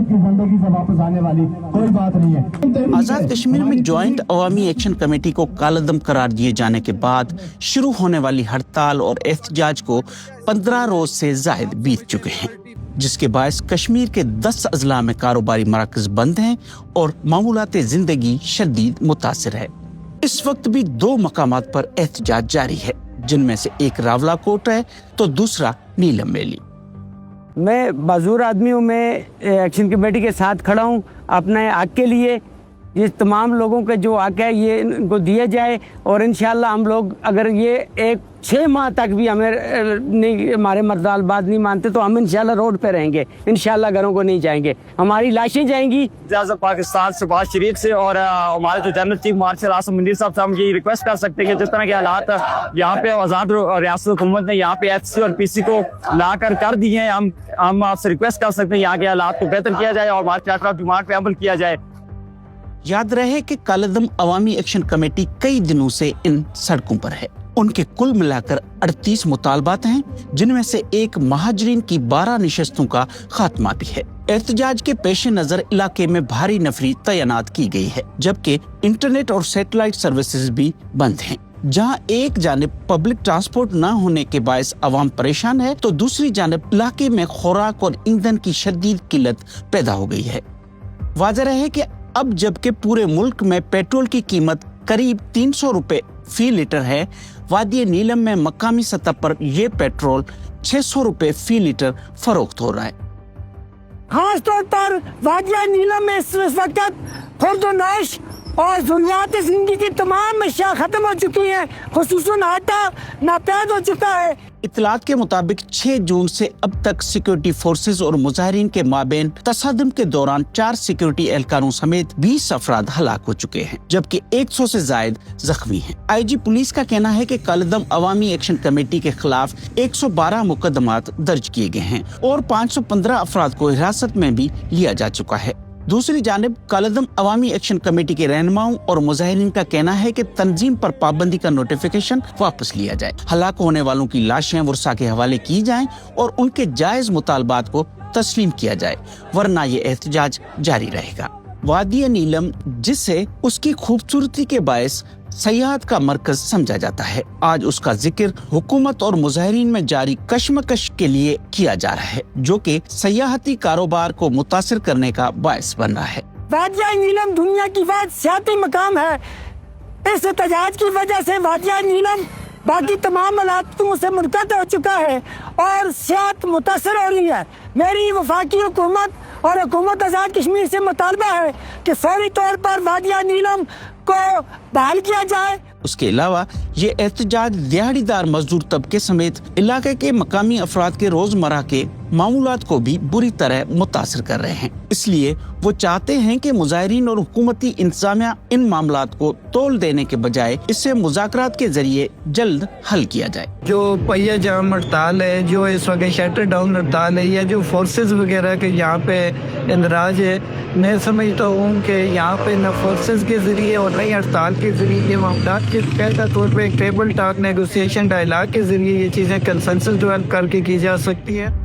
की जिंदगी से वापस आने वाली कोई बात नहीं है। आजाद कश्मीर में ज्वाइंट अवामी एक्शन कमेटी को कालदम करार दिए जाने के बाद शुरू होने वाली हड़ताल और एहतजाज को 15 रोज से जायद बीत चुके हैं, जिसके बायस कश्मीर के 10 अजला में कारोबारी मराकज बंद हैं और मामूलाते जिंदगी शदीद मुतासिर है। इस वक्त भी 2 मकामात पर एहतजाज जारी है, जिनमें से एक रावला कोट है तो दूसरा नीलम वैली। मैं बाजूर आदमी हूँ, मैं एक्शन कमेटी के साथ खड़ा हूँ अपने हक के लिए। ये तमाम लोगों के जो हक है ये इनको दिया जाए और इंशाल्लाह हम लोग अगर ये 6 माह तक भी हमें नहीं, हमारे मर्दाल बात नहीं मानते तो हम इंशाल्लाह रोड पे रहेंगे, इंशाल्लाह घरों को नहीं जाएंगे, हमारी लाशें जाएंगी। पाकिस्तान शहबाज शरीफ से और हमारे जो general chief marshal Asim Munir साहब से हम ये रिक्वेस्ट कर सकते हैं कि जिस तरह के हालात यहाँ पे आज़ाद रियासत हुकूमत ने यहाँ पे HC और PC को ला कर दिए हैं, हम आपसे रिक्वेस्ट कर सकते हैं यहाँ के हालात को बेहतर किया जाए और हमारे चार्टर ऑफ डिमांड पे अमल किया जाए। याद रहे कि कालदम अवामी एक्शन कमेटी कई दिनों से इन सड़कों पर है। उनके कुल मिलाकर 38 मुतालबात हैं, जिनमें से एक महाजरीन की 12 निशस्तों का खात्मा भी है। एहतजाज के पेश नजर इलाके में भारी नफरी तैनात की गई है, जबकि इंटरनेट और सैटेलाइट सर्विसेज भी बंद हैं। जहां एक जानिब पब्लिक ट्रांसपोर्ट न होने के बायस अवाम परेशान है, तो दूसरी जानिब इलाके में खुराक और ईंधन की शदीद किल्लत पैदा हो गई है। वाज़ेह है कि अब जबकि पूरे मुल्क में पेट्रोल की कीमत करीब 300 रुपए फी लीटर है, वादी नीलम में मकामी सतह पर यह पेट्रोल 600 रुपए फी लीटर फरोख्त हो रहा है। खास तौर पर वादी नीलम में इस वक्त खुर्द-ओ-नौश और ज़रूरियात ज़िंदगी की तमाम अशिया खत्म हो चुकी हैं, खुसूसन आटा नापैद हो चुका है। इत्तलात के मुताबिक 6 जून से अब तक सिक्योरिटी फोर्सेज और मुजाहिरीन के माबेन तसादम के दौरान 4 सिक्योरिटी एहलकारों समेत 20 अफराद हलाक हो चुके हैं, जबकि 100 से जायद जख्मी हैं। IG पुलिस का कहना है कि कालदम अवामी एक्शन कमेटी के खिलाफ 112 मुकदमात दर्ज किए गए हैं और 515 अफराद को हिरासत में भी लिया जा चुका है। दूसरी जानिब कालदम अवामी एक्शन कमेटी के रहनुमाओं और मुजाहिरीन का कहना है कि तंजीम पर पाबंदी का नोटिफिकेशन वापस लिया जाए, हलाक होने वालों की लाशें वर्सा के हवाले की जाएं और उनके जायज मुतालबात को तस्लीम किया जाए, वरना ये एहतजाज जारी रहेगा। वादी नीलम, जिसे उसकी खूबसूरती के बायस सयाहत का मरकज समझा जाता है, आज उसका जिक्र हुकूमत और मुजाहिरीन में जारी कशमकश के लिए किया जा रहा है, जो कि सयाहती कारोबार को मुतासिर करने का बायस बन रहा है। वादी नीलम दुनिया की सियाती मकाम है। इस एहतजाज की वजह से वादी नीलम बाकी तमाम इलाकों से मुनक़ता हो चुका है और सियाहत मुतासर हो रही है। मेरी वफाकी हुकूमत और हुकूमत आज़ाद कश्मीर से मुतालबा है कि फौरी तौर पर वादी नीलम को बहाल किया जाए। उसके अलावा ये एहतजाज दिहाड़ीदार मजदूर तबके समेत इलाके के मकामी अफराद के रोजमर्रा के मामूलात को भी बुरी तरह मुतासिर कर रहे हैं। इसलिए वो चाहते हैं कि मुजाहिरीन और हुकूमती इंतजामिया इन मामलात को तोल देने के बजाय इससे मुज़ाकरात के जरिए जल्द हल किया जाए। जो पहिया जाम हड़ताल है, जो इस वक्त शटर डाउन हड़ताल है, या जो फोर्सेस वगैरह के यहाँ पे इंदराज है, मैं समझता हूँ कि यहाँ पे न फोर्सेस के जरिए और नई हड़ताल के जरिए मामला के पहला तौर पे एक टेबल टॉक नेगोशिएशन डायलॉग के जरिए ये चीज़ें कंसेंसस डेवलप करके की जा सकती है।